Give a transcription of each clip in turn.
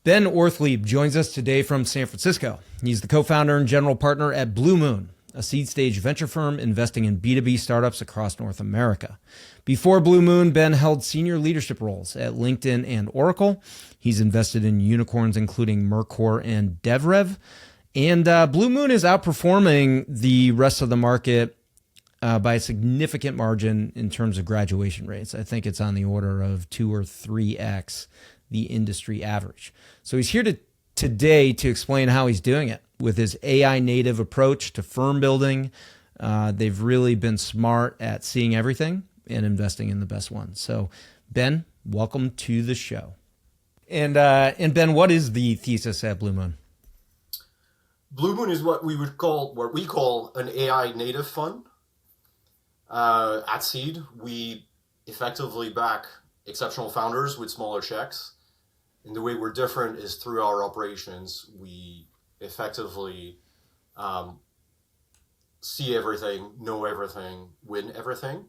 Ben Orthlieb joins us today from San Francisco. He's the co-founder and general partner at Blue Moon, a seed-stage venture firm investing in B2B startups across North America. Before Blue Moon, Ben held senior leadership roles at LinkedIn and Oracle. He's invested in unicorns including Mercor and DevRev. And Blue Moon is outperforming the rest of the market by a significant margin in terms of graduation rates. I think it's on the order of 2 or 3x the industry average. So he's here today to explain how he's doing it with his AI native approach to firm building. They've really been smart at seeing everything and investing in the best ones. So Ben, welcome to the show. And Ben, what is the thesis at Blue Moon? Blue Moon is what we call an AI native fund. At Seed, we effectively back exceptional founders with smaller checks. And the way we're different is through our operations. We effectively see everything, know everything, win everything.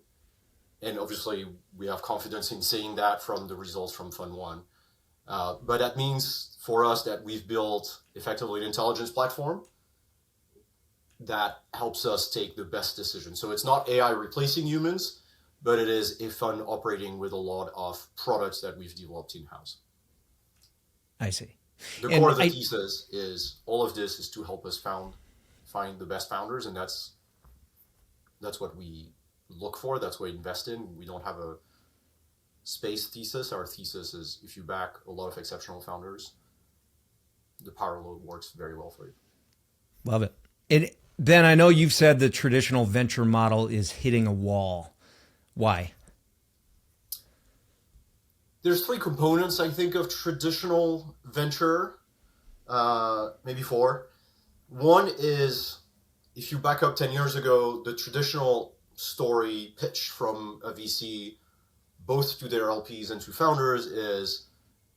And obviously, we have confidence in seeing that from the results from Fund 1. But that means for us that we've built effectively an intelligence platform that helps us take the best decision. So it's not AI replacing humans, but it is a fund operating with a lot of products that we've developed in-house. I see. The core of the thesis is all of this is to help us find the best founders, and that's what we look for. That's what we invest in. We don't have a space thesis. Our thesis is if you back a lot of exceptional founders, the power load works very well for you. Love it. And Ben, I know you've said the traditional venture model is hitting a wall. Why? There's 3 components, I think, of traditional venture, maybe 4. One is, if you back up 10 years ago, the traditional story pitch from a VC, both to their LPs and to founders, is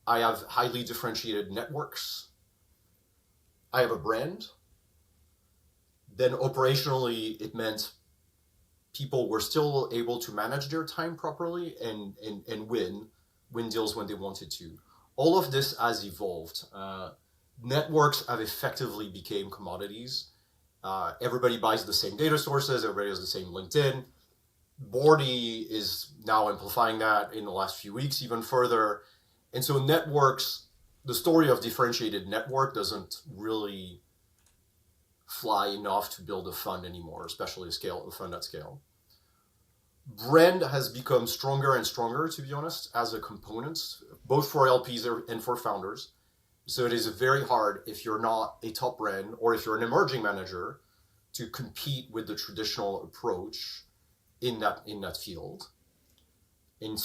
I have highly differentiated networks. I have a brand. Then operationally, it meant people were still able to manage their time properly and win deals when they wanted to. All of this has evolved. Networks have effectively become commodities. Everybody buys the same data sources. Everybody has the same LinkedIn. Bordy is now amplifying that in the last few weeks even further. And so networks, the story of differentiated network doesn't really fly enough to build a fund anymore, especially a fund at scale. Brand has become stronger and stronger, to be honest, as a component, both for LPs and for founders. So it is very hard if you're not a top brand or if you're an emerging manager to compete with the traditional approach in that field. And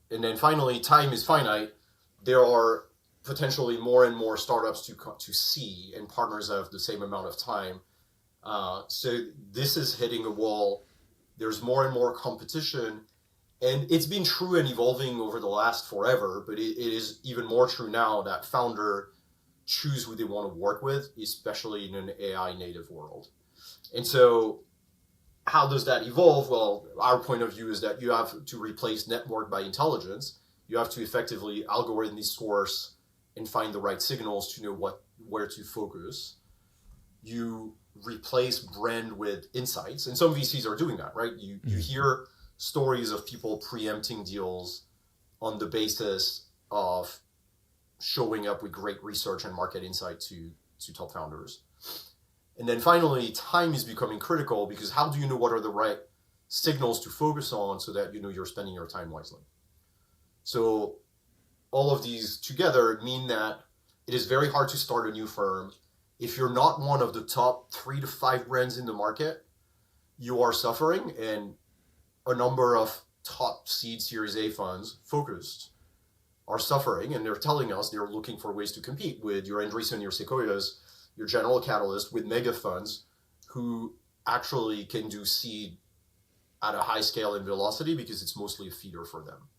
then finally, time is finite. There are potentially more and more startups to see, and partners have the same amount of time. So this is hitting a wall. There's more and more competition, and it's been true and evolving over the last forever, but it is even more true now that founder choose who they want to work with, especially in an AI native world. And so how does that evolve? Well, our point of view is that you have to replace network by intelligence. You have to effectively algorithmically source and find the right signals to know where to focus. You replace brand with insights, and some VCs are doing that, right? You hear stories of people preempting deals on the basis of showing up with great research and market insight to top founders. And then finally, time is becoming critical, because how do you know what are the right signals to focus on so that you know you're spending your time wisely? So all of these together mean that it is very hard to start a new firm. If you're not one of the top 3 to 5 brands in the market, you are suffering, and a number of top seed Series A funds focused are suffering, and they're telling us they're looking for ways to compete with your Andreessen, your Sequoias, your General Catalyst, with mega funds who actually can do seed at a high scale and velocity because it's mostly a feeder for them.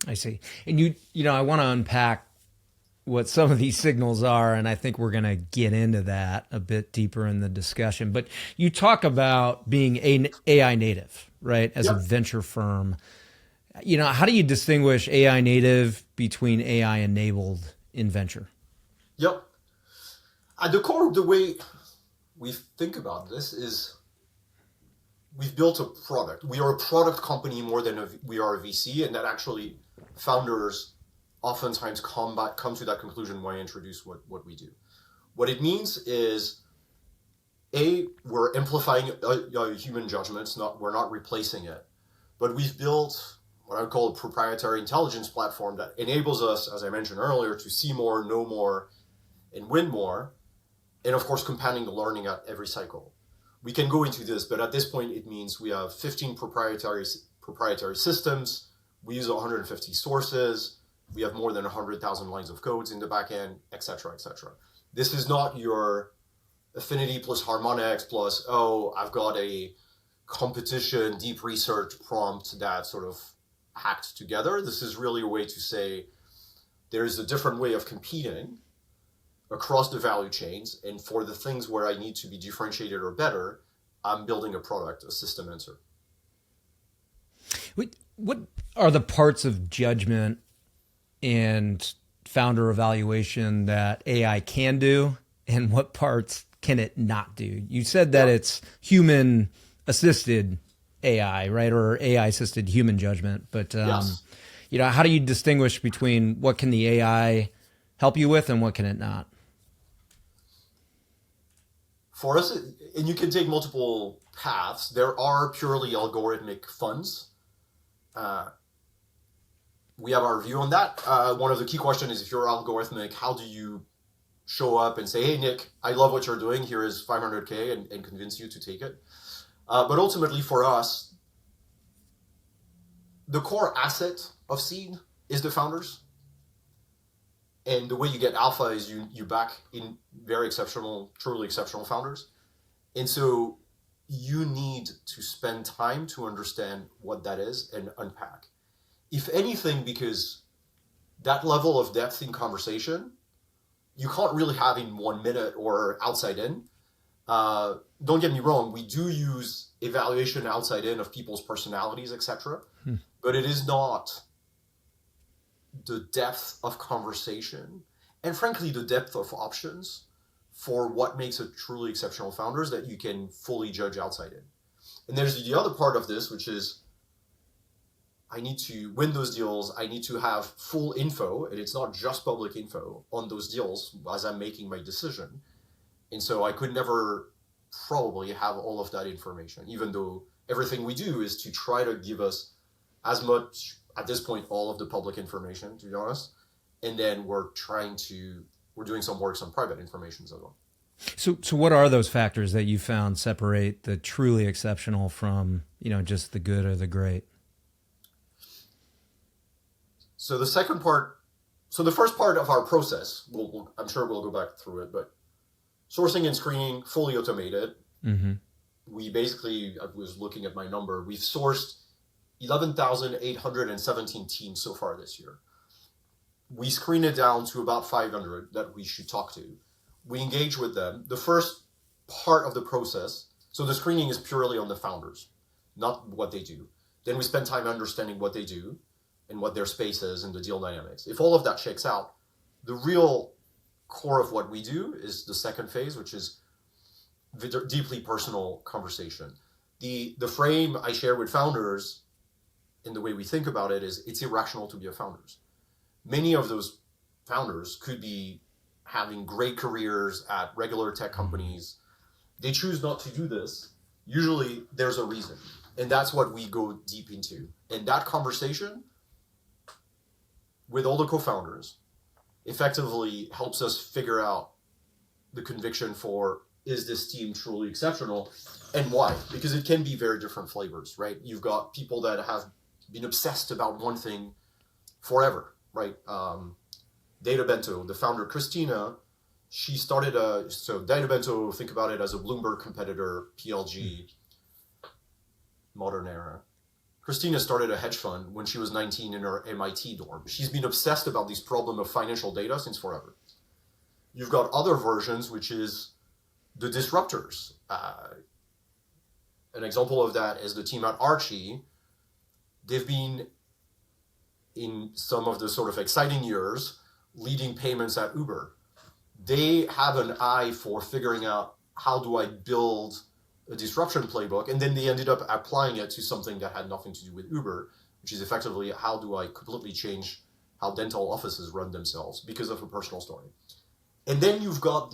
I see. And you know, I want to unpack what some of these signals are, and I think we're going to get into that a bit deeper in the discussion. But you talk about being an AI native, right, as a venture firm. How do you distinguish AI native between AI enabled in venture? Yep. At the core of the way we think about this is we've built a product. We are a product company more than we are a VC, and that actually founders oftentimes come to that conclusion when I introduce what we do. What it means is, we're amplifying human judgments. We're not replacing it, but we've built what I would call a proprietary intelligence platform that enables us, as I mentioned earlier, to see more, know more, and win more, and of course, compounding the learning at every cycle. We can go into this, but at this point, it means we have 15 proprietary systems. We use 150 sources. We have more than 100,000 lines of codes in the back end, et cetera, et cetera. This is not your affinity plus harmonics plus, I've got a competition deep research prompt that sort of hacked together. This is really a way to say there's a different way of competing across the value chains, and for the things where I need to be differentiated or better, I'm building a product, a system answer. What are the parts of judgment and founder evaluation that AI can do, and what parts can it not do? You said that it's human assisted AI, right? Or AI assisted human judgment. But, yes. How do you distinguish between what can the AI help you with and what can it not? For us, and you can take multiple paths. There are purely algorithmic funds. We have our view on that. One of the key questions is, if you're algorithmic, how do you show up and say, hey, Nick, I love what you're doing. Here is 500K and convince you to take it. But ultimately for us, the core asset of seed is the founders. And the way you get alpha is you back in very exceptional, truly exceptional founders. And so you need to spend time to understand what that is and unpack. If anything, because that level of depth in conversation, you can't really have in 1 minute or outside in. Don't get me wrong, we do use evaluation outside in of people's personalities, etc. But it is not the depth of conversation and frankly the depth of options for what makes a truly exceptional founders that you can fully judge outside in. And there's the other part of this, which is I need to win those deals. I need to have full info, and it's not just public info on those deals as I'm making my decision. And so I could never probably have all of that information, even though everything we do is to try to give us as much, at this point, all of the public information, to be honest. And then we're doing some work on private information as well. So what are those factors that you found separate the truly exceptional from, just the good or the great? So the first part of our process, I'm sure we'll go back through it, but sourcing and screening, fully automated. Mm-hmm. We basically, I was looking at my number, we've sourced 11,817 teams so far this year. We screen it down to about 500 that we should talk to. We engage with them. The first part of the process, so the screening is purely on the founders, not what they do. Then we spend time understanding what they do and what their space is and the deal dynamics. If all of that checks out, the real core of what we do is the second phase, which is deeply personal conversation. The frame I share with founders and the way we think about it is it's irrational to be a founders. Many of those founders could be having great careers at regular tech companies. They choose not to do this. Usually there's a reason. And that's what we go deep into. And that conversation with all the co-founders effectively helps us figure out the conviction for, is this team truly exceptional and why? Because it can be very different flavors, right? You've got people that have been obsessed about one thing forever, right? Data Bento, the founder Christina, she started Data Bento, think about it as a Bloomberg competitor, PLG, modern era. Christina started a hedge fund when she was 19 in her MIT dorm. She's been obsessed about this problem of financial data since forever. You've got other versions, which is the disruptors. An example of that is the team at Archie. They've been in some of the sort of exciting years leading payments at Uber. They have an eye for figuring out how do I build a disruption playbook, and then they ended up applying it to something that had nothing to do with Uber, which is effectively how do I completely change how dental offices run themselves because of a personal story. And then you've got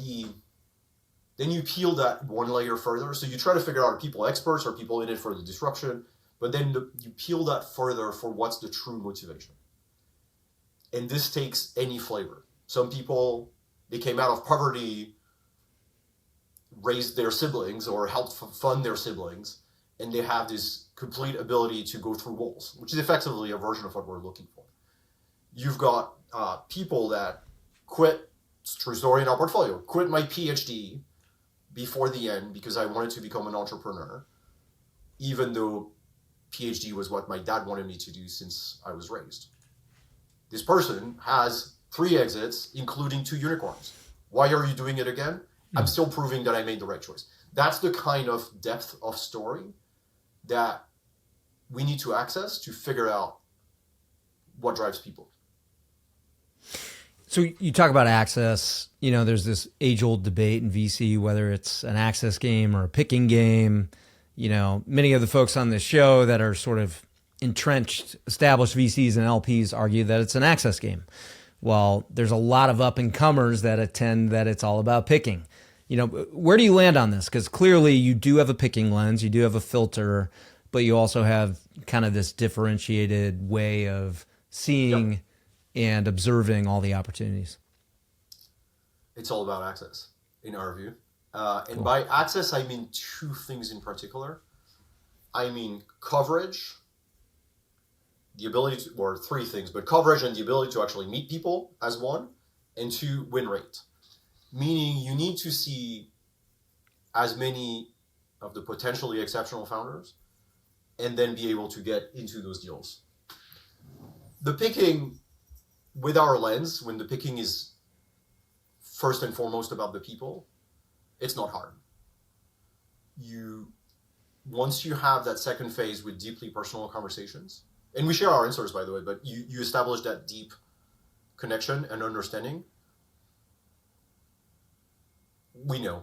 then you peel that one layer further. So you try to figure out, are people experts, are people in it for the disruption? But then you peel that further for what's the true motivation. And this takes any flavor. Some people, they came out of poverty, raised their siblings or helped fund their siblings, and they have this complete ability to go through walls, which is effectively a version of what we're looking for. You've got people that quit, it's a true story in our portfolio, quit my PhD before the end because I wanted to become an entrepreneur, even though PhD was what my dad wanted me to do since I was raised. This person has 3 exits, including 2 unicorns. Why are you doing it again? I'm still proving that I made the right choice. That's the kind of depth of story that we need to access to figure out what drives people. So you talk about access, there's this age-old debate in VC, whether it's an access game or a picking game. Many of the folks on this show that are sort of entrenched, established VCs and LPs argue that it's an access game. Well, there's a lot of up-and-comers that attend that it's all about picking. Where do you land on this? Because clearly you do have a picking lens, you do have a filter, but you also have kind of this differentiated way of seeing and observing all the opportunities. It's all about access, in our view. And by access, I mean 2 things in particular. I mean coverage, the ability to, or 3 things, but coverage and the ability to actually meet people as one, and 2, win rate. Meaning you need to see as many of the potentially exceptional founders and then be able to get into those deals. The picking, with our lens, when the picking is first and foremost about the people, it's not hard. Once you have that second phase with deeply personal conversations, and we share our answers, by the way, but you establish that deep connection and understanding, we know.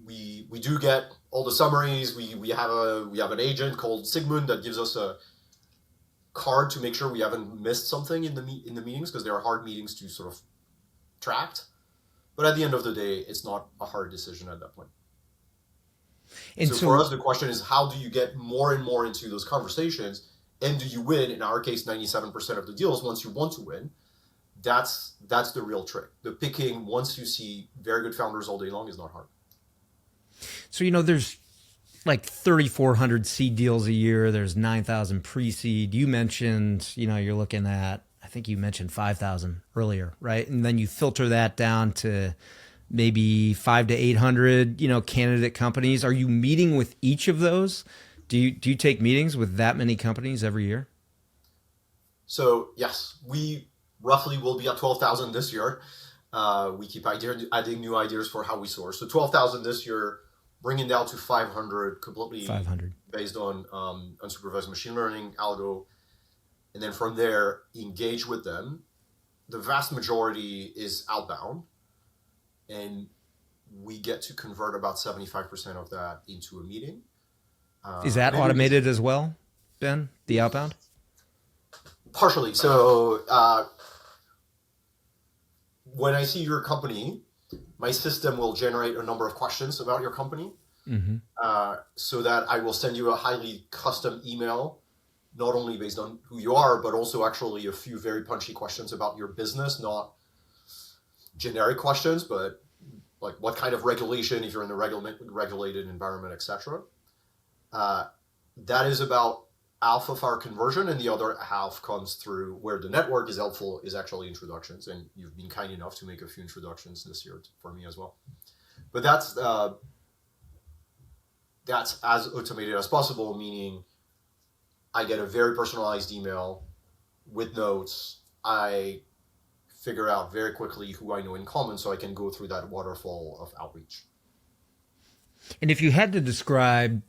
We do get all the summaries. We have an agent called Sigmund that gives us a card to make sure we haven't missed something in the meetings, because there are hard meetings to sort of track. But at the end of the day, it's not a hard decision at that point. And so for us, the question is, how do you get more and more into those conversations? And do you win? In our case, 97% of the deals, once you want to win, that's the real trick. The picking, once you see very good founders all day long, is not hard. So, there's like 3,400 seed deals a year. There's 9,000 pre-seed. You mentioned, you're looking at, I think you mentioned 5,000 earlier, right? And then you filter that down to maybe 500 to 800, candidate companies. Are you meeting with each of those? Do you take meetings with that many companies every year? So yes, we roughly will be at 12,000 this year. We keep adding new ideas for how we source. So 12,000 this year, bringing down to 500 completely 500 based on unsupervised machine learning algo. And then from there, engage with them. The vast majority is outbound. And we get to convert about 75% of that into a meeting. Is that automated as well, Ben, the outbound? Partially. So when I see your company, my system will generate a number of questions about your company, so that I will send you a highly custom email, not only based on who you are, but also actually a few very punchy questions about your business, not generic questions, but like what kind of regulation, if you're in a regulated environment, etc. That is about half of our conversion, and the other half comes through where the network is helpful, is actually introductions. And you've been kind enough to make a few introductions this year for me as well. But that's as automated as possible, meaning I get a very personalized email with notes. I figure out very quickly who I know in common, so I can go through that waterfall of outreach. And if you had to describe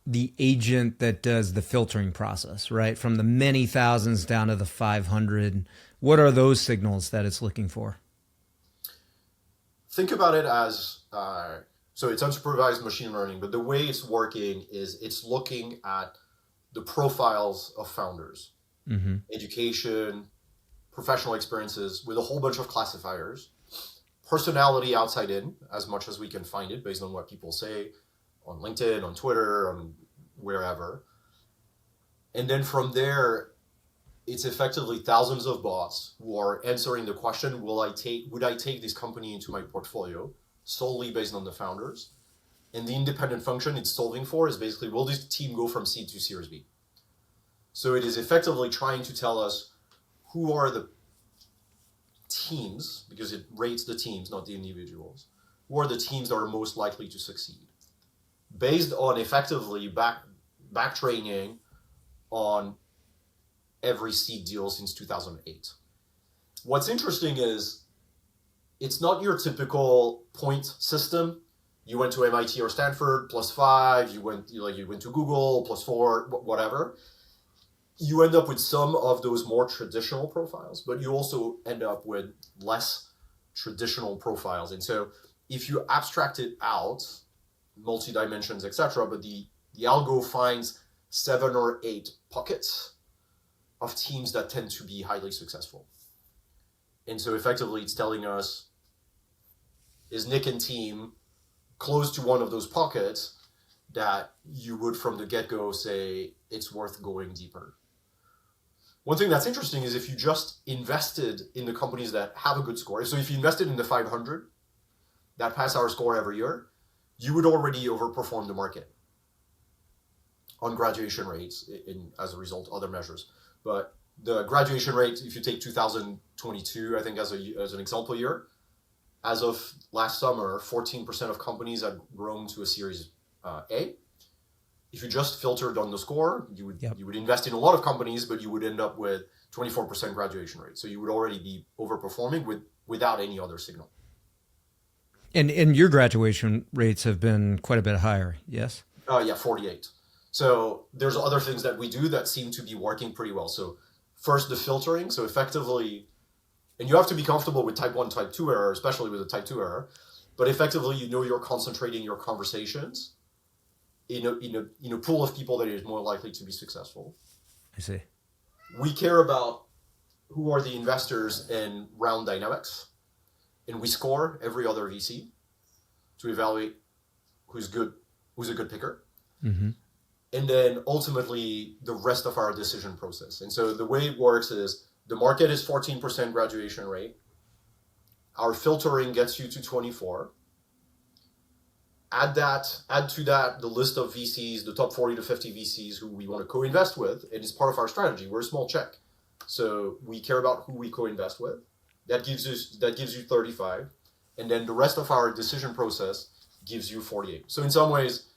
the agent that does the filtering process, right? From the many thousands down to the 500. What are those signals that it's looking for? Think about it as, so it's unsupervised machine learning, but the way it's working is it's looking at the profiles of founders, education, professional experiences with a whole bunch of classifiers, personality outside in, as much as we can find it based on what people say on LinkedIn, on Twitter, on wherever. And then from there, it's effectively thousands of bots who are answering the question, would I take this company into my portfolio solely based on the founders? And the independent function it's solving for is basically, will this team go from seed to Series B? So it is effectively trying to tell us who are the teams, because it rates the teams, not the individuals, who are the teams that are most likely to succeed, based on effectively back training on every seed deal since 2008. What's interesting is it's not your typical point system. You went to MIT or Stanford +5, you went to Google +4, whatever. You end up with some of those more traditional profiles, but you also end up with less traditional profiles. And so if you abstract it out, multi-dimensions, etc., but the algo finds 7 or 8 pockets of teams that tend to be highly successful. And so effectively it's telling us, is Nick and team close to one of those pockets that you would from the get-go say it's worth going deeper? One thing that's interesting is if you just invested in the companies that have a good score, so if you invested in the 500 that pass our score every year, you would already overperform the market on graduation rates as a result, other measures. But the graduation rate, if you take 2022, I think as an example year, as of last summer, 14% of companies had grown to a Series A. If you just filtered on the score, you would invest in a lot of companies, but you would end up with 24% graduation rate. So you would already be overperforming without any other signal. And your graduation rates have been quite a bit higher, yes? 48. So there's other things that we do that seem to be working pretty well. So first, the filtering. So effectively, and you have to be comfortable with type 1, type 2 error, especially with a type 2 error, but effectively, you're concentrating your conversations in a pool of people that is more likely to be successful. I see. We care about who are the investors in round dynamics, and we score every other VC to evaluate who's a good picker. Mm-hmm. And then ultimately the rest of our decision process. And so the way it works is the market is 14% graduation rate. Our filtering gets you to 24. Add to that the list of VCs, the top 40 to 50 VCs who we want to co-invest with. And it's part of our strategy. We're a small check. So we care about who we co-invest with. That gives you 35. And then the rest of our decision process gives you 48. So in some ways,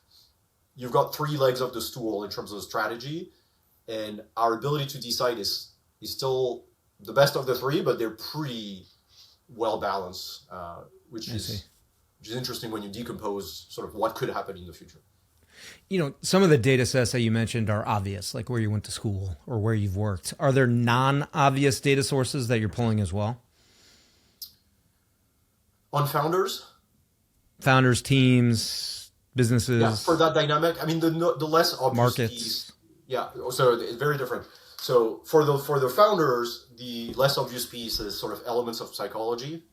you've got 3 legs of the stool in terms of strategy, and our ability to decide is still the best of the 3, but they're pretty well balanced, which is interesting when you decompose sort of what could happen in the future. Some of the data sets that you mentioned are obvious, like where you went to school or where you've worked. Are there non-obvious data sources that you're pulling as well? On founders, teams, businesses. Yeah, for that dynamic. I mean, the less obvious markets. Piece. Yeah, so it's very different. So for the founders, the less obvious piece is sort of elements of psychology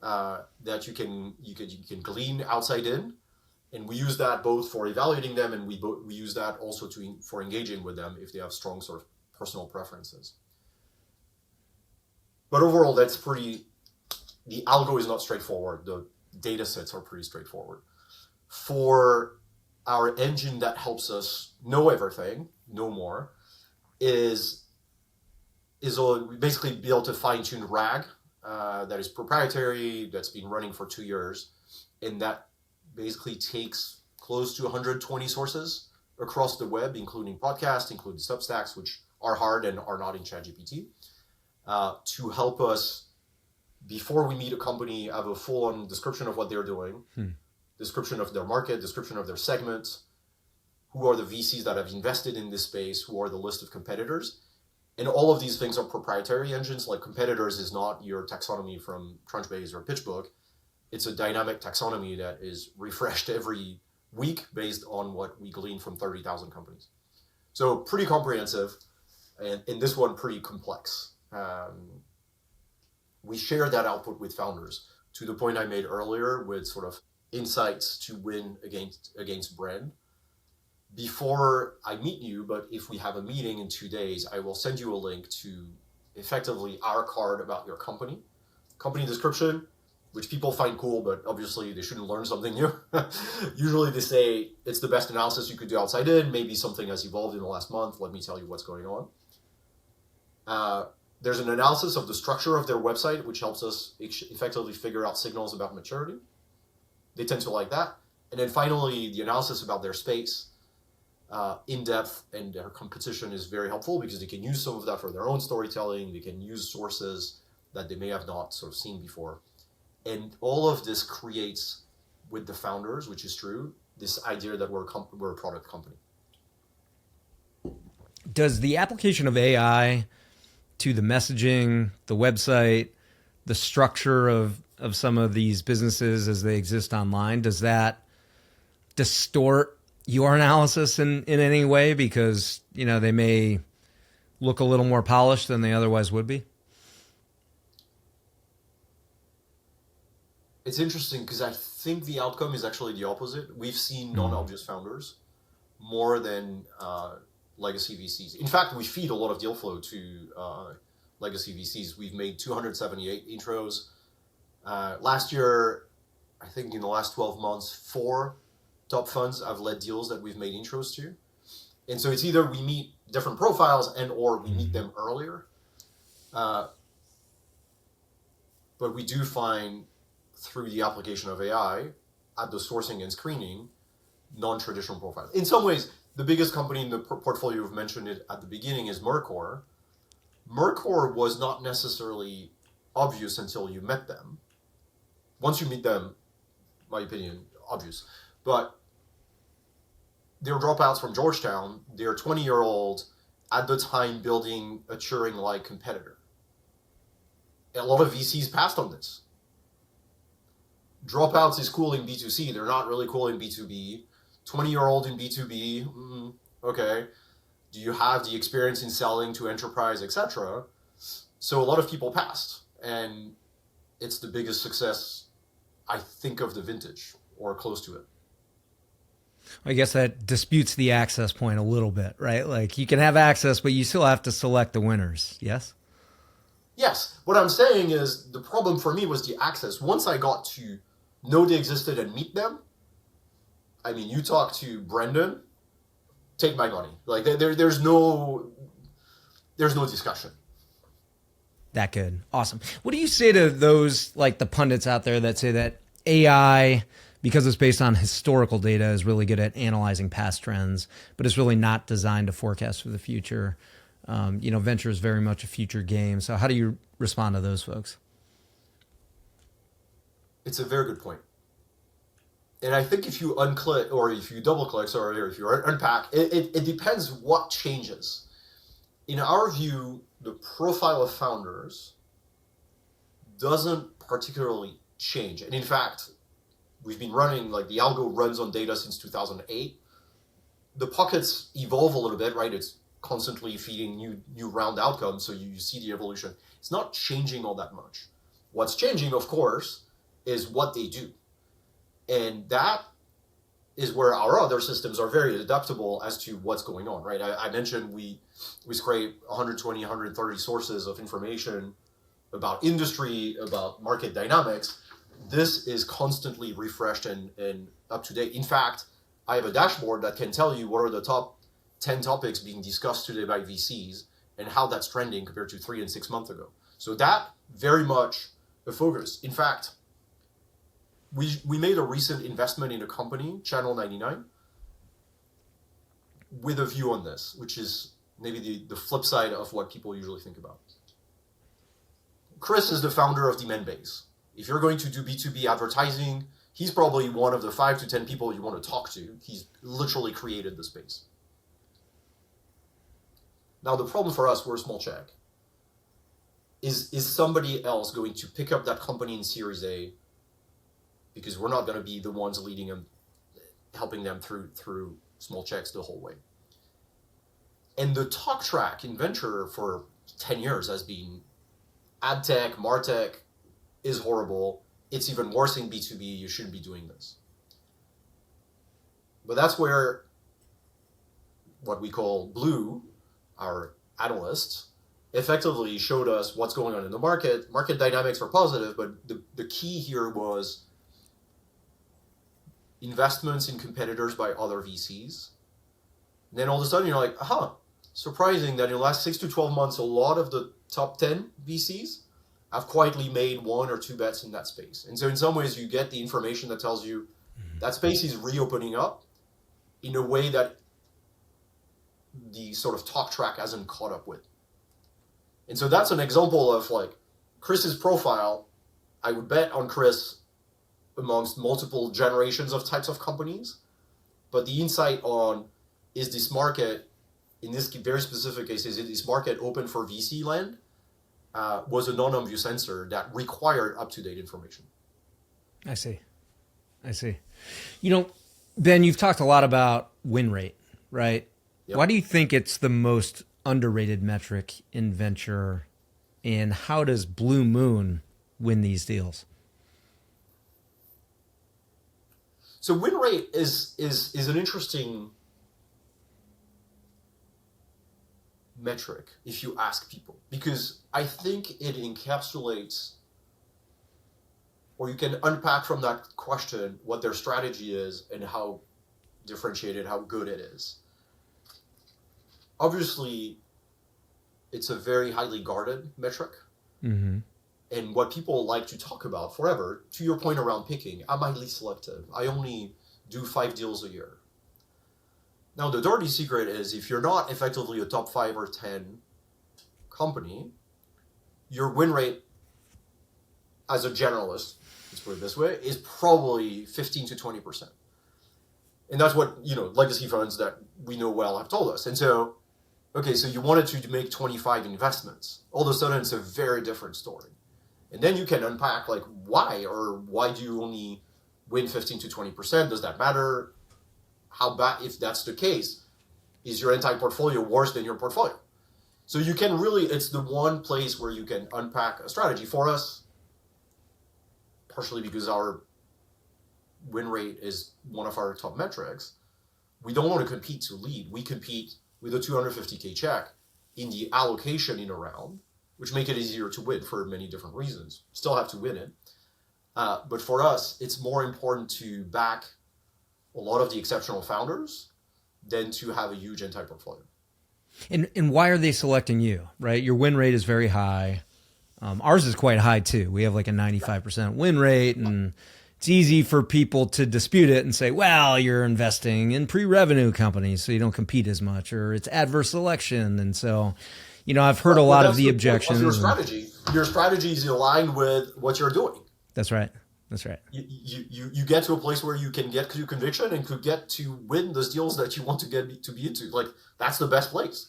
that you can glean outside in, and we use that both for evaluating them, and we use that also for engaging with them if they have strong sort of personal preferences. But overall, the algo is not straightforward. The data sets are pretty straightforward. For our engine that helps us know everything, know more, is basically be able to fine-tune RAG that is proprietary, that's been running for 2 years, and that basically takes close to 120 sources across the web, including podcasts, including Substacks, which are hard and are not in ChatGPT, to help us, before we meet a company, have a full-on description of what they're doing, description of their market, description of their segment, who are the VCs that have invested in this space, who are the list of competitors. And all of these things are proprietary engines. Like competitors is not your taxonomy from Crunchbase or PitchBook. It's a dynamic taxonomy that is refreshed every week based on what we glean from 30,000 companies. So pretty comprehensive, and in this one, pretty complex. We share that output with founders to the point I made earlier with sort of insights to win against brand. Before I meet you, but if we have a meeting in 2 days, I will send you a link to effectively our card about your company description, which people find cool, but obviously they shouldn't learn something new. Usually they say it's the best analysis you could do outside in. Maybe something has evolved in the last month. Let me tell you what's going on. There's an analysis of the structure of their website, which helps us effectively figure out signals about maturity. They tend to like that. And then finally, the analysis about their space, in depth, and their competition is very helpful because they can use some of that for their own storytelling. They can use sources that they may have not sort of seen before. And all of this creates, with the founders, which is true, this idea that we're a product company. Does the application of AI to the messaging, the website, the structure of some of these businesses as they exist online, does that distort your analysis in any way? Because, they may look a little more polished than they otherwise would be? It's interesting because I think the outcome is actually the opposite. We've seen non-obvious founders more than legacy VCs. In fact, we feed a lot of deal flow to legacy VCs. We've made 278 intros. Last year, I think in the last 12 months, 4 top funds have led deals that we've made intros to. And so it's either we meet different profiles and or we meet them earlier. But we do find through the application of AI at the sourcing and screening, non-traditional profiles. In some ways, the biggest company in the portfolio we've mentioned it at the beginning is Mercor. Mercor was not necessarily obvious until you met them. Once you meet them, my opinion, obvious. But they're dropouts from Georgetown. They're 20-year-old, at the time building a Turing-like competitor. And a lot of VCs passed on this. Dropouts is cool in B2C. They're not really cool in B2B. 20-year-old in B2B, okay. Do you have the experience in selling to enterprise, etc.? So a lot of people passed. And it's the biggest success, I think, of the vintage, or close to it. I guess that disputes the access point a little bit, right? Like you can have access, but you still have to select the winners, yes? Yes. What I'm saying is the problem for me was the access. Once I got to know they existed and meet them, I mean, you talk to Brendan, take my money. Like there's no discussion. That good. Awesome. What do you say to those, like the pundits out there that say that AI, because it's based on historical data, is really good at analyzing past trends, but it's really not designed to forecast for the future? Venture is very much a future game. So how do you respond to those folks? It's a very good point. And I think if you unclick, or if you double click, or if you unpack, it depends what changes. In our view, the profile of founders doesn't particularly change. And in fact, we've been running, like the algo runs on data since 2008. The pockets evolve a little bit, right? It's constantly feeding new round outcomes, so you see the evolution. It's not changing all that much. What's changing, of course, is what they do. And that is where our other systems are very adaptable as to what's going on, right? I mentioned we scrape 120, 130 sources of information about industry, about market dynamics. This is constantly refreshed and up to date. In fact, I have a dashboard that can tell you what are the top 10 topics being discussed today by VCs and how that's trending compared to 3 and 6 months ago. So that very much a focus. In fact, we made a recent investment in a company, Channel 99, with a view on this, which is maybe the flip side of what people usually think about. Chris is the founder of Demandbase. If you're going to do B2B advertising, he's probably one of the 5 to 10 people you want to talk to. He's literally created the space. Now, the problem for us, we're a small check, is somebody else going to pick up that company in Series A, because we're not going to be the ones leading them, helping them through small checks the whole way. And the talk track in venture for 10 years has been ad tech, martech is horrible. It's even worse in B2B. You shouldn't be doing this. But that's where what we call Blue, our analysts, effectively showed us what's going on in the market. Market dynamics were positive, but the key here was investments in competitors by other VCs. And then all of a sudden you're like, surprising that in the last 6 to 12 months, a lot of the top 10 VCs have quietly made 1 or 2 bets in that space. And so in some ways you get the information that tells you that space is reopening up in a way that the sort of talk track hasn't caught up with. And so that's an example of like Chris's profile. I would bet on Chris amongst multiple generations of types of companies, but the insight on, is this market, in this very specific case, is this market open for VC land, was a non-obvious answer that required up-to-date information. I see. Ben, you've talked a lot about win rate, right? Yep. Why do you think it's the most underrated metric in venture, and how does Blue Moon win these deals? So win rate is an interesting metric if you ask people, because I think it encapsulates, or you can unpack from that question what their strategy is and how differentiated, how good it is. Obviously, it's a very highly guarded metric. Mm-hmm. And what people like to talk about forever, to your point around picking, I'm highly selective. I only do 5 deals a year. Now, the dirty secret is if you're not effectively a top 5 or 10 company, your win rate as a generalist, let's put it this way, is probably 15 to 20%. And that's what, legacy funds that we know well have told us. And so, okay, so you wanted to make 25 investments. All of a sudden, it's a very different story. And then you can unpack, like, why do you only win 15 to 20%? Does that matter? How bad, if that's the case, is your entire portfolio worse than your portfolio? So you can really, it's the one place where you can unpack a strategy. For us, partially because our win rate is one of our top metrics, we don't want to compete to lead. We compete with a 250K check in the allocation in a round, which make it easier to win for many different reasons. Still have to win it. But for us, it's more important to back a lot of the exceptional founders than to have a huge entire portfolio. And why are they selecting you, right? Your win rate is very high. Ours is quite high too. We have like a 95% win rate, and it's easy for people to dispute it and say, well, you're investing in pre-revenue companies, so you don't compete as much, or it's adverse selection. And so, I've heard a lot of the objections. Your strategy. Your strategy is aligned with what you're doing. That's right. You get to a place where you can get to conviction and could get to win those deals that you want to get to be into. Like, that's the best place.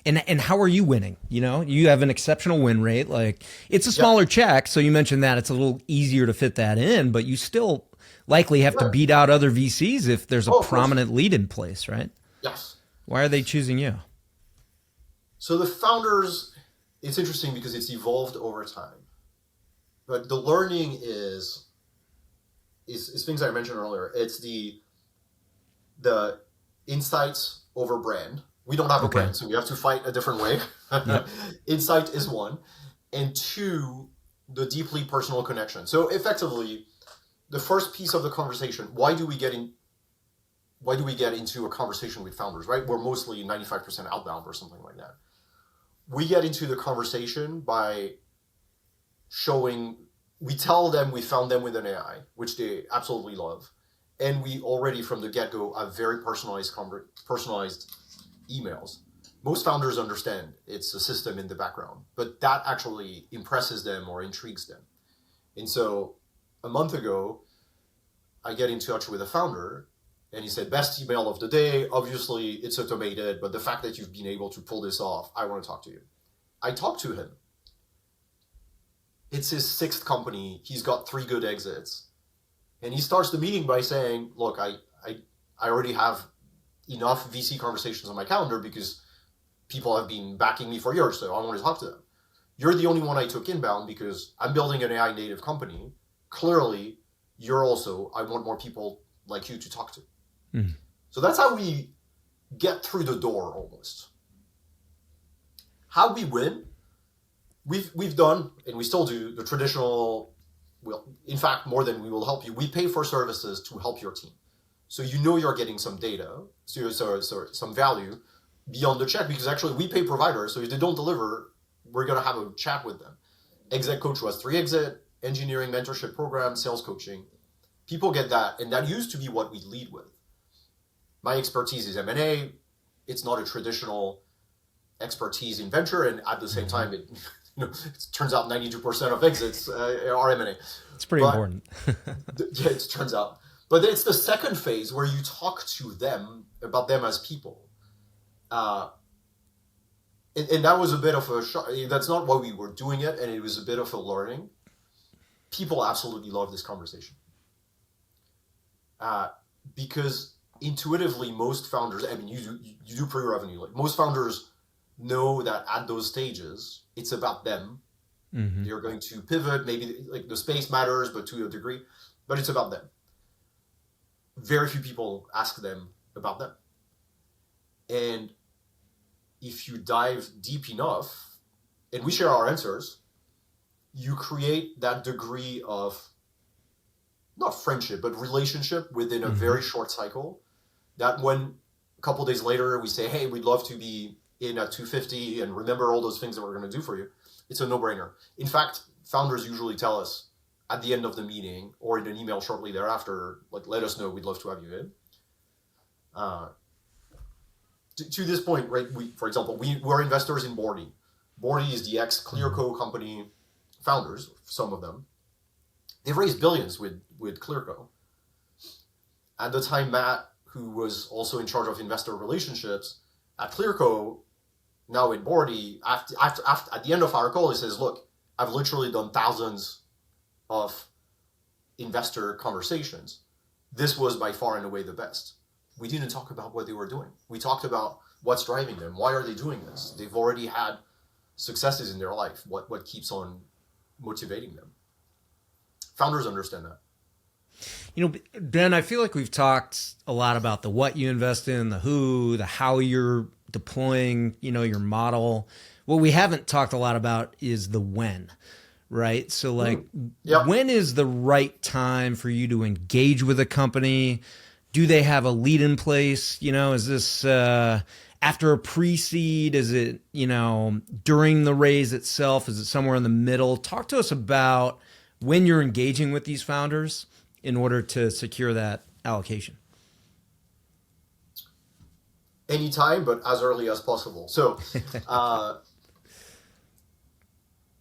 And how are you winning? You have an exceptional win rate. Like, it's a smaller check, so you mentioned that it's a little easier to fit that in, but you still likely have to beat out other VCs if there's a prominent lead in place, right? Yes. Why are they choosing you? So the founders, it's interesting because it's evolved over time. But the learning is things I mentioned earlier. It's the insights over brand. We don't have a brand, so we have to fight a different way. Yep. Insight is one. And 2, the deeply personal connection. So effectively, the first piece of the conversation, why do we get into a conversation with founders, right? We're mostly 95% outbound or something like that. We get into the conversation by we tell them we found them with an AI, which they absolutely love. And we already from the get-go have very personalized emails. Most founders understand it's a system in the background, but that actually impresses them or intrigues them. And so a month ago, I get in touch with the founder, and he said, best email of the day. Obviously, it's automated, but the fact that you've been able to pull this off, I want to talk to you. I talked to him. It's his 6th company. He's got 3 good exits. And he starts the meeting by saying, look, I already have enough VC conversations on my calendar because people have been backing me for years, so I want to talk to them. You're the only one I took inbound because I'm building an AI native company. Clearly, you're also, I want more people like you to talk to. Mm. So that's how we get through the door almost. How we win, we've done, and we still do, the traditional, well, in fact, more than we will help you. We pay for services to help your team. So you know you're getting some data, so some value beyond the check, because actually we pay providers, so if they don't deliver, we're going to have a chat with them. Exec coach was 3 exit, engineering mentorship program, sales coaching. People get that, and that used to be what we lead with. My expertise is M&A. It's not a traditional expertise in venture, and at the same time, it turns out 92% of exits are M&A. It's pretty important. Yeah, it turns out. But it's the second phase where you talk to them about them as people. And that was a bit of a shock. That's not why we were doing it, and it was a bit of a learning. People absolutely love this conversation. Because intuitively, most founders, I mean, you do pre-revenue. Like most founders know that at those stages, it's about them. Mm-hmm. They're going to pivot. Maybe like the space matters, but to a degree, but it's about them. Very few people ask them about them. And if you dive deep enough, and we share our answers, you create that degree of not friendship, but relationship within a very short cycle, that when a couple days later we say, hey, we'd love to be in at 250 and remember all those things that we're going to do for you, it's a no-brainer. In fact, founders usually tell us at the end of the meeting or in an email shortly thereafter, like, let us know, we'd love to have you in. To this point, right, for example, we're investors in Bordy. Bordy is the ex-Clearco company founders, some of them. They've raised billions with Clearco. At the time, Matt, who was also in charge of investor relationships at Clearco, now in Bordy, after at the end of our call, he says, look, I've literally done thousands of investor conversations. This was by far and away the best. We didn't talk about what they were doing. We talked about what's driving them. Why are they doing this? They've already had successes in their life. What keeps on motivating them? Founders understand that. You know, Ben, I feel like we've talked a lot about the what you invest in, the who, the how you're deploying, your model. What we haven't talked a lot about is the when, right? So like, when is the right time for you to engage with a company? Do they have a lead in place? Is this after a pre-seed? Is it, during the raise itself? Is it somewhere in the middle? Talk to us about when you're engaging with these founders in order to secure that allocation. Anytime, but as early as possible. So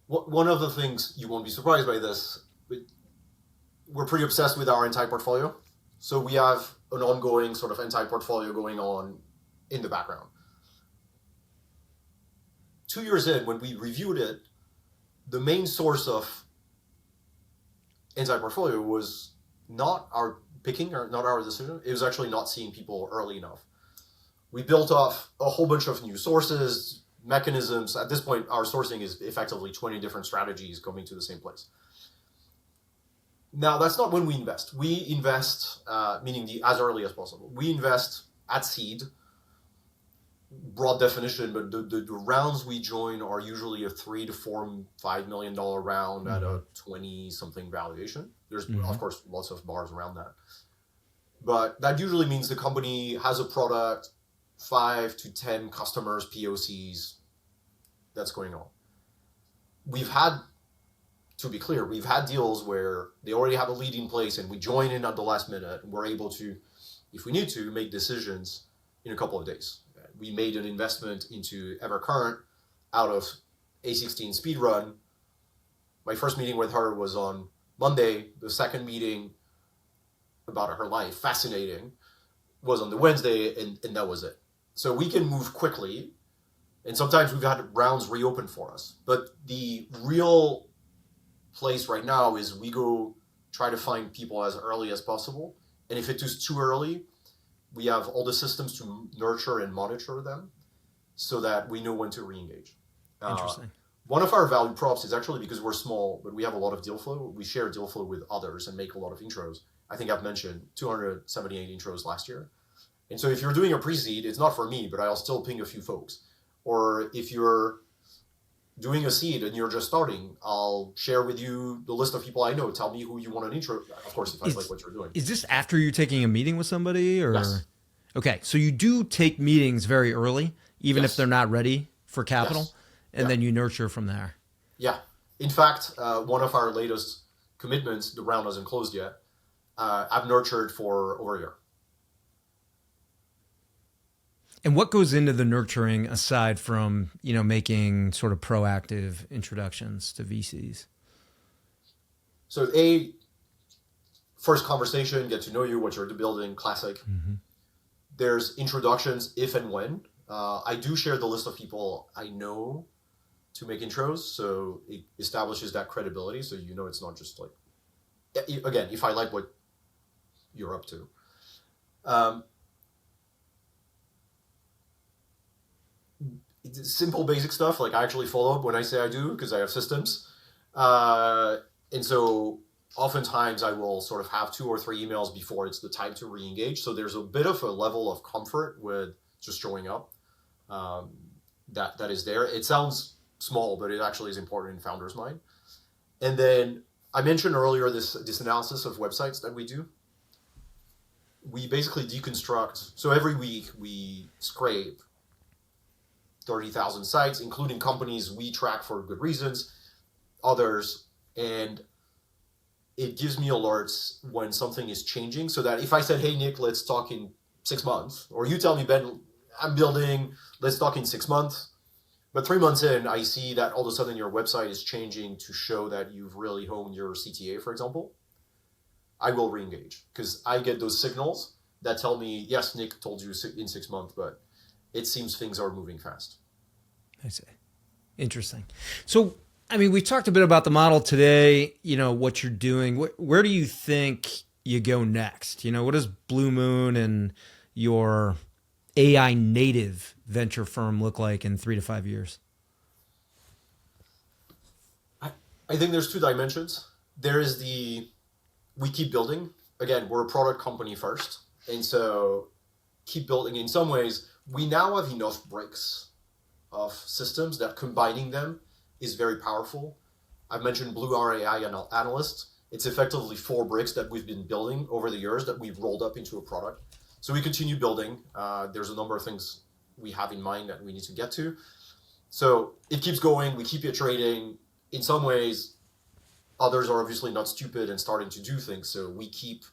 one of the things, you won't be surprised by this, we're pretty obsessed with our entire portfolio. So we have an ongoing sort of entire portfolio going on in the background. 2 years in, when we reviewed it, the main source of entire portfolio was not our picking or not our decision. It was actually not seeing people early enough. We built off a whole bunch of new sources, mechanisms. At this point, our sourcing is effectively 20 different strategies coming to the same place. Now, that's not when we invest. We invest, meaning as early as possible. We invest at seed, broad definition, but the rounds we join are usually a $3 to $5 million round at a 20-something valuation. There's, of course, lots of bars around that. But that usually means the company has a product, 5 to 10 customers, POCs, that's going on. To be clear, we've had deals where they already have a lead in place and we join in at the last minute and we're able to, if we need to, make decisions in a couple of days. We made an investment into Evercurrent out of A16 Speedrun. My first meeting with her was on Monday. The second meeting about her life, fascinating, was on the Wednesday, and that was it. So we can move quickly, and sometimes we've had rounds reopened for us. But the real place right now is we go try to find people as early as possible. And if it is too early, we have all the systems to nurture and monitor them so that we know when to re-engage. Interesting. One of our value props is actually, because we're small, but we have a lot of deal flow. We share deal flow with others and make a lot of intros. I think I've mentioned 278 intros last year. And so if you're doing a pre-seed, it's not for me, but I'll still ping a few folks. Or if you're doing a seed and you're just starting, I'll share with you the list of people I know. Tell me who you want an intro. Of course, if I like what you're doing. Is this after you're taking a meeting with somebody? Or Yes. Okay, so you do take meetings very early, even Yes. if they're not ready for capital, Yes. and Yeah. then you nurture from there. Yeah. In fact, one of our latest commitments, the round hasn't closed yet, I've nurtured for over a year. And what goes into the nurturing aside from, making sort of proactive introductions to VCs? So first conversation, get to know you, what you're building, classic. Mm-hmm. There's introductions if and when. I do share the list of people I know to make intros, so it establishes that credibility, so it's not just like, again, if I like what you're up to. Simple basic stuff, like I actually follow up when I say I do, because I have systems. And so oftentimes I will sort of have 2 or 3 emails before it's the time to re-engage. So there's a bit of a level of comfort with just showing up that is there. It sounds small, but it actually is important in founders' mind. And then I mentioned earlier this analysis of websites that we do. We basically deconstruct. So every week we scrape 30,000 sites, including companies we track for good reasons, others, and it gives me alerts when something is changing, so that if I said, hey, Nick, let's talk in 6 months, or you tell me, Ben, I'm building, let's talk in 6 months, but 3 months in, I see that all of a sudden your website is changing to show that you've really honed your CTA, for example, I will re-engage, because I get those signals that tell me, yes, Nick told you in 6 months, but it seems things are moving fast. I see. Interesting. So, we talked a bit about the model today, what you're doing. Where do you think you go next? What does Blue Moon and your AI native venture firm look like in 3 to 5 years? I think there's 2 dimensions. There is we keep building. Again, we're a product company first. And so keep building. In some ways, we now have enough bricks of systems that combining them is very powerful. I've mentioned Blue RAI Analyst. It's effectively 4 bricks that we've been building over the years that we've rolled up into a product. So we continue building. There's a number of things we have in mind that we need to get to. So it keeps going. We keep iterating. In some ways, others are obviously not stupid and starting to do things. So we keep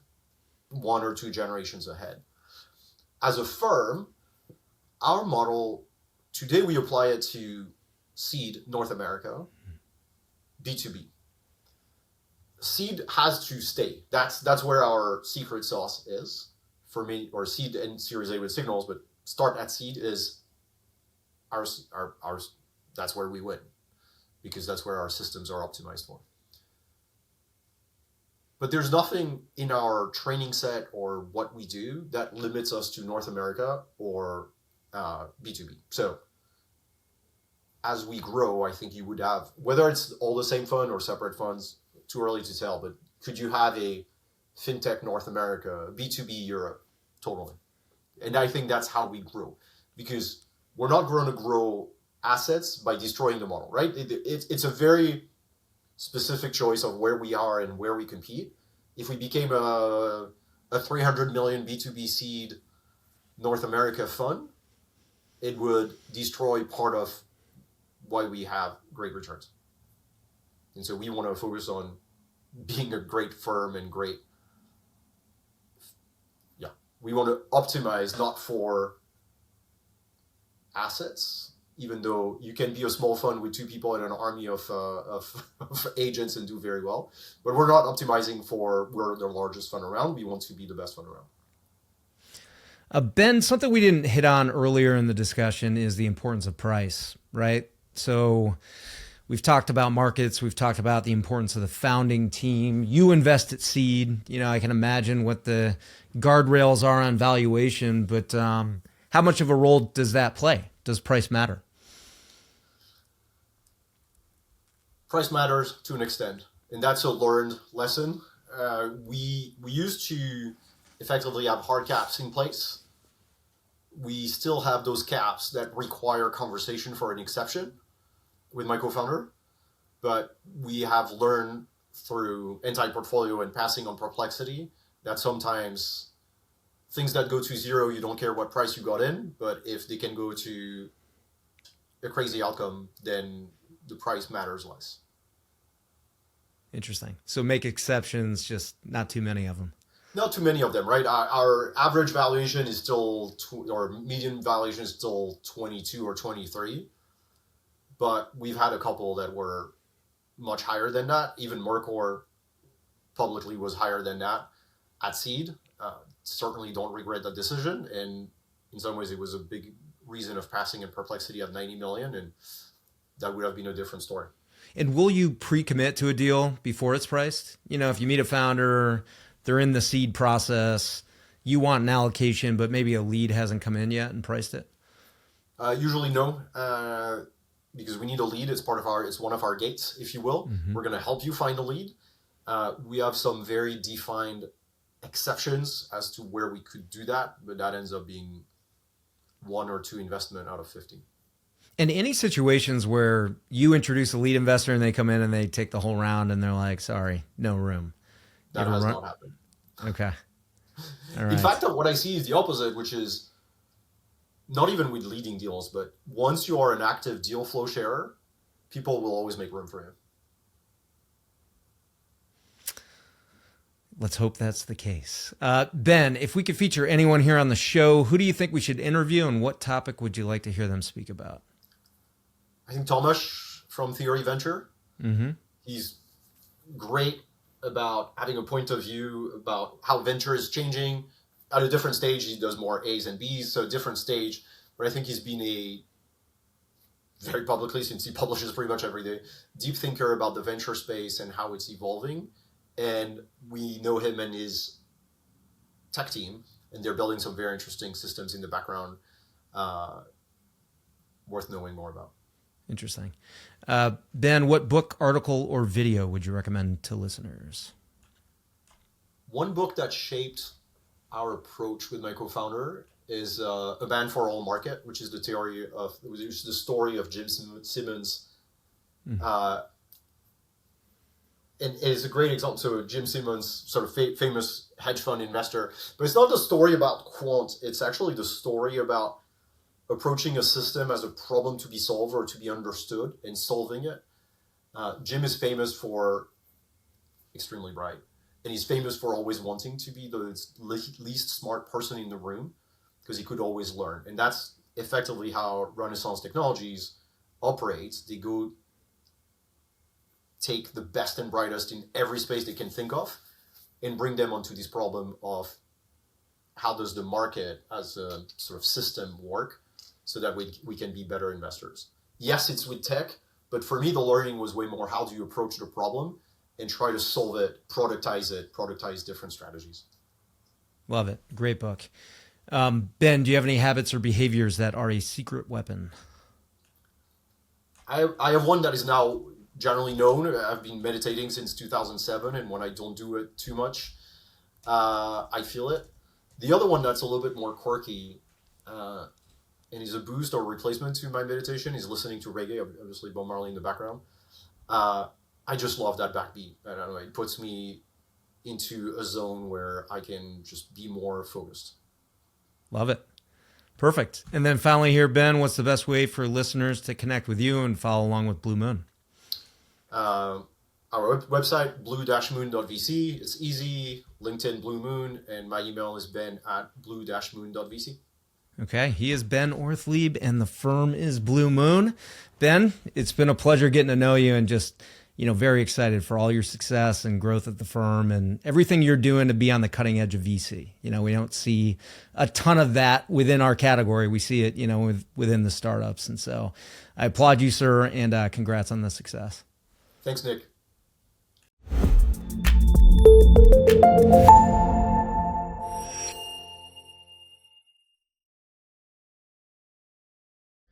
1 or 2 generations ahead. As a firm, our model, today we apply it to seed North America, B2B. Seed has to stay. That's where our secret sauce is for me, or seed and Series A with signals, but start at seed is our that's where we win, because that's where our systems are optimized for. But there's nothing in our training set or what we do that limits us to North America or B2B. So as we grow, I think you would have, whether it's all the same fund or separate funds, too early to tell, but could you have a FinTech North America, B2B Europe? Totally. And I think that's how we grow, because we're not going to grow assets by destroying the model, right? It's a very specific choice of where we are and where we compete. If we became a 300 million B2B seed North America fund, it would destroy part of why we have great returns. And so we want to focus on being a great firm and we want to optimize not for assets, even though you can be a small fund with two people and an army of agents and do very well. But we're not optimizing for we're the largest fund around. We want to be the best fund around. Ben, something we didn't hit on earlier in the discussion is the importance of price, right? So we've talked about markets. We've talked about the importance of the founding team. You invest at seed. I can imagine what the guardrails are on valuation, but how much of a role does that play? Does price matter? Price matters to an extent, and that's a learned lesson. We used to effectively have hard caps in place. We still have those caps that require conversation for an exception with my co-founder, but we have learned through anti-portfolio and passing on perplexity that sometimes things that go to zero, you don't care what price you got in, but if they can go to a crazy outcome, then the price matters less. Interesting. So make exceptions, just not too many of them. Not too many of them, right? Our average valuation is still, or median valuation is still 22 or 23. But we've had a couple that were much higher than that. Even Mercor publicly was higher than that at seed. Certainly don't regret that decision. And in some ways, it was a big reason of passing in perplexity at 90 million. And that would have been a different story. And will you pre-commit to a deal before it's priced? If you meet a founder, they're in the seed process, you want an allocation, but maybe a lead hasn't come in yet and priced it? Usually no, because we need a lead. It's one of our gates, if you will. Mm-hmm. We're going to help you find a lead. We have some very defined exceptions as to where we could do that, but that ends up being 1 or 2 investment out of 50. And any situations where you introduce a lead investor and they come in and they take the whole round and they're like, sorry, no room. That has not happened. Okay. All right. In fact, what I see is the opposite, which is not even with leading deals, but once you are an active deal flow sharer, people will always make room for you. Let's hope that's the case. Ben, if we could feature anyone here on the show, who do you think we should interview and what topic would you like to hear them speak about? I think Thomas from Theory Venture. Mm-hmm. He's great about having a point of view about how venture is changing. At a different stage, he does more A's and B's, so a different stage. But I think he's been a, very publicly, since he publishes pretty much every day, deep thinker about the venture space and how it's evolving. And we know him and his tech team, and they're building some very interesting systems in the background worth knowing more about. Interesting. Ben, what book, article, or video would you recommend to listeners? One book that shaped our approach with my co-founder is A Man for All Market, which is the story of Jim Simmons. Mm-hmm. And it's a great example. So Jim Simmons, sort of famous hedge fund investor, but it's not the story about quant. It's actually the story about approaching a system as a problem to be solved or to be understood and solving it. Jim is famous for extremely bright, and he's famous for always wanting to be the least smart person in the room because he could always learn. And that's effectively how Renaissance Technologies operates. They go take the best and brightest in every space they can think of and bring them onto this problem of how does the market as a sort of system work so that we can be better investors. Yes, it's with tech, but for me, the learning was way more how do you approach the problem and try to solve it, productize different strategies. Love it. Great book. Ben, do you have any habits or behaviors that are a secret weapon? I have one that is now generally known. I've been meditating since 2007, and when I don't do it too much, I feel it. The other one that's a little bit more quirky, and is a boost or replacement to my meditation, is listening to reggae, obviously Bob Marley in the background. I just love that backbeat. I don't know, it puts me into a zone where I can just be more focused. Love it. Perfect. And then finally here, Ben, what's the best way for listeners to connect with you and follow along with Blue Moon? Our website, blue-moon.vc. It's easy. LinkedIn, Blue Moon. And my email is ben@blue-moon.vc. Okay, he is Ben Orthlieb, and the firm is Blue Moon. Ben, it's been a pleasure getting to know you, and just very excited for all your success and growth at the firm and everything you're doing to be on the cutting edge of VC. We don't see a ton of that within our category. We see it, within the startups, and so I applaud you, sir, and congrats on the success. Thanks, Nick.